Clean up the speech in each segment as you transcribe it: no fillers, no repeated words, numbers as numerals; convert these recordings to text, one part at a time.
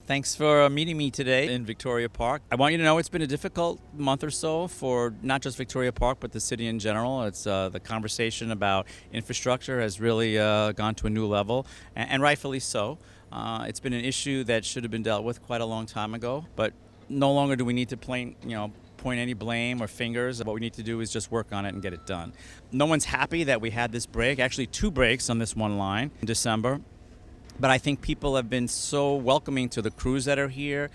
Thanks for meeting me today in Victoria Park. I want you to know it's been a difficult month or so for not just Victoria Park, but the city in general. It's the conversation about infrastructure has really gone to a new level, and rightfully so. It's been an issue that should have been dealt with quite a long time ago, but no longer do we need to point any blame or fingers. What we need to do is just work on it and get it done. No one's happy that we had this break, actually 2 breaks on this one line in December. But I think people have been so welcoming to the crews that are here,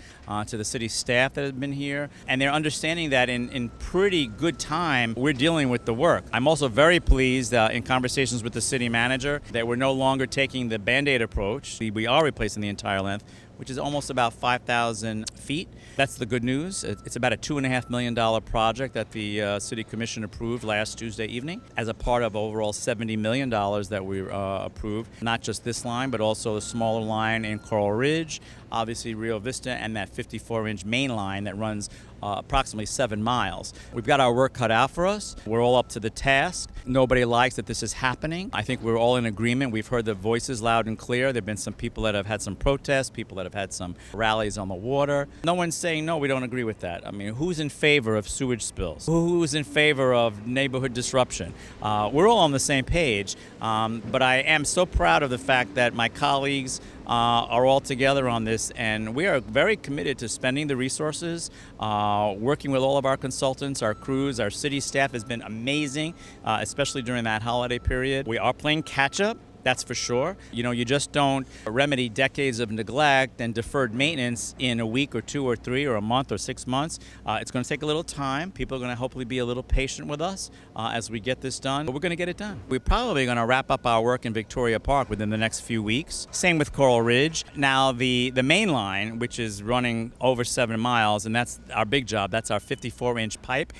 to the city staff that have been here, and they're understanding that in pretty good time, we're dealing with the work. I'm also very pleased in conversations with the city manager that we're no longer taking the Band-Aid approach. We are replacing the entire length, which is almost about 5,000 feet. That's the good news. It's about a $2.5 million project that the City Commission approved last Tuesday evening as a part of overall $70 million that we approved. Not just this line, but also the smaller line in Coral Ridge, obviously Rio Vista, and that 54-inch main line that runs approximately 7 miles. We've got our work cut out for us. We're all up to the task. Nobody likes that this is happening. I think we're all in agreement. We've heard the voices loud and clear. There have been some people that have had some protests, people that have had some rallies on the water. No one's saying, no, we don't agree with that. I mean, who's in favor of sewage spills? Who's in favor of neighborhood disruption? We're all on the same page, but I am so proud of the fact that my colleagues are all together on this, and we are very committed to spending the resources, working with all of our consultants, our crews, our city staff has been amazing, especially during that holiday period. We are playing catch-up. That's for sure. You just don't remedy decades of neglect and deferred maintenance in a week or 2 or 3 or a month or 6 months. It's going to take a little time. People are going to hopefully be a little patient with us as we get this done. But we're going to get it done. We're probably going to wrap up our work in Victoria Park within the next few weeks. Same with Coral Ridge. Now, the main line, which is running over 7 miles, and that's our big job. That's our 54-inch pipe.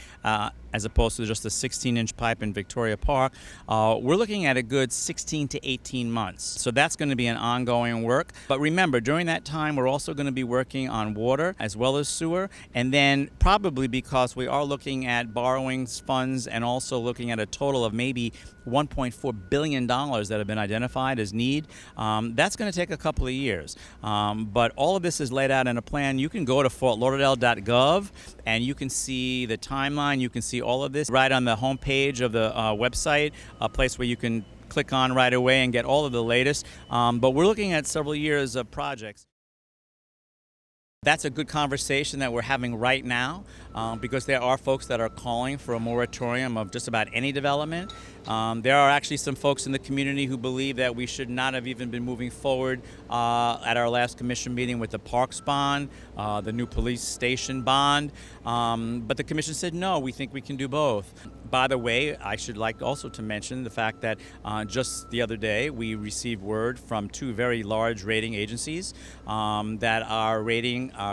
As opposed to just a 16-inch pipe in Victoria Park, we're looking at a good 16 to 18 months. So that's going to be an ongoing work. But remember, during that time, we're also going to be working on water as well as sewer. And then probably because we are looking at borrowing funds and also looking at a total of maybe $1.4 billion that have been identified as need, that's going to take a couple of years. But all of this is laid out in a plan. You can go to fortlauderdale.gov and you can see the timeline. You can see all of this right on the homepage of the website, a place where you can click on right away and get all of the latest. But we're looking at several years of projects. That's a good conversation that we're having right now because there are folks that are calling for a moratorium of just about any development. There are actually some folks in the community who believe that we should not have even been moving forward at our last commission meeting with the parks bond, the new police station bond. But the commission said, no, we think we can do both. By the way, I should like also to mention the fact that just the other day we received word from 2 very large rating agencies that our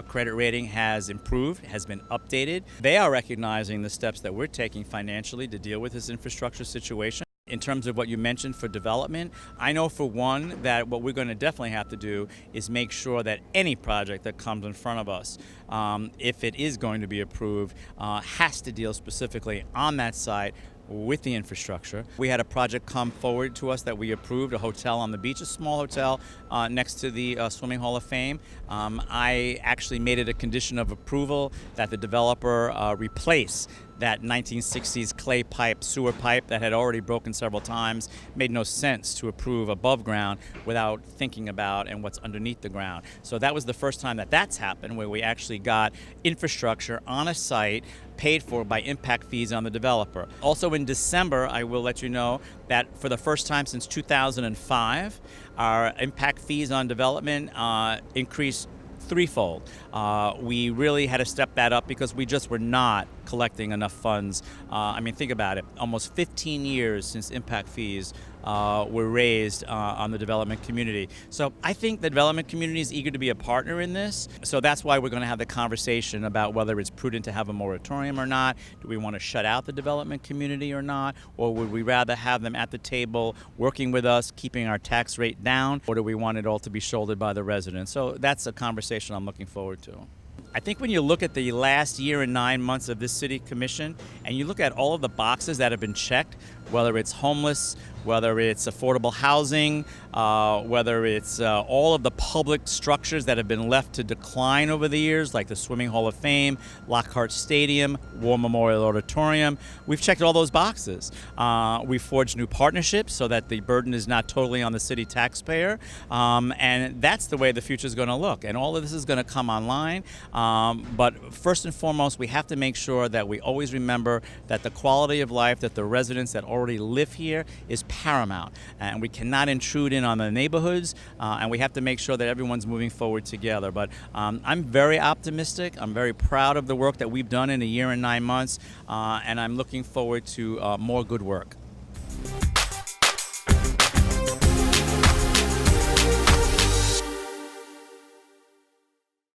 credit rating has improved, has been updated. They are recognizing the steps that we're taking financially to deal with this infrastructure situation. In terms of what you mentioned for development, I know for one that what we're going to definitely have to do is make sure that any project that comes in front of us, if it is going to be approved, has to deal specifically on that site with the infrastructure. We had a project come forward to us that we approved, a hotel on the beach, a small hotel next to the Swimming Hall of Fame. I actually made it a condition of approval that the developer replace that 1960s clay pipe, sewer pipe that had already broken several times. Made no sense to approve above ground without thinking about and what's underneath the ground. So that was the first time that that's happened, where we actually got infrastructure on a site paid for by impact fees on the developer. Also in December, I will let you know that for the first time since 2005, our impact fees on development increased threefold. We really had to step that up because we just were not collecting enough funds. Think about it. Almost 15 years since impact fees were raised on the development community. So I think the development community is eager to be a partner in this. So that's why we're going to have the conversation about whether it's prudent to have a moratorium or not. Do we want to shut out the development community or not? Or would we rather have them at the table working with us, keeping our tax rate down? Or do we want it all to be shouldered by the residents? So that's a conversation I'm looking forward to. I think when you look at the last year and 9 months of this city commission and you look at all of the boxes that have been checked whether it's homeless, whether it's affordable housing, whether it's all of the public structures that have been left to decline over the years, like the Swimming Hall of Fame, Lockhart Stadium, War Memorial Auditorium. We've checked all those boxes. We've forged new partnerships so that the burden is not totally on the city taxpayer, and that's the way the future is going to look. And all of this is going to come online, but first and foremost, we have to make sure that we always remember that the quality of life that the residents that already live here is paramount, and we cannot intrude in on the neighborhoods, and we have to make sure that everyone's moving forward together. But I'm very optimistic. I'm very proud of the work that we've done in a year and 9 months, and I'm looking forward to more good work.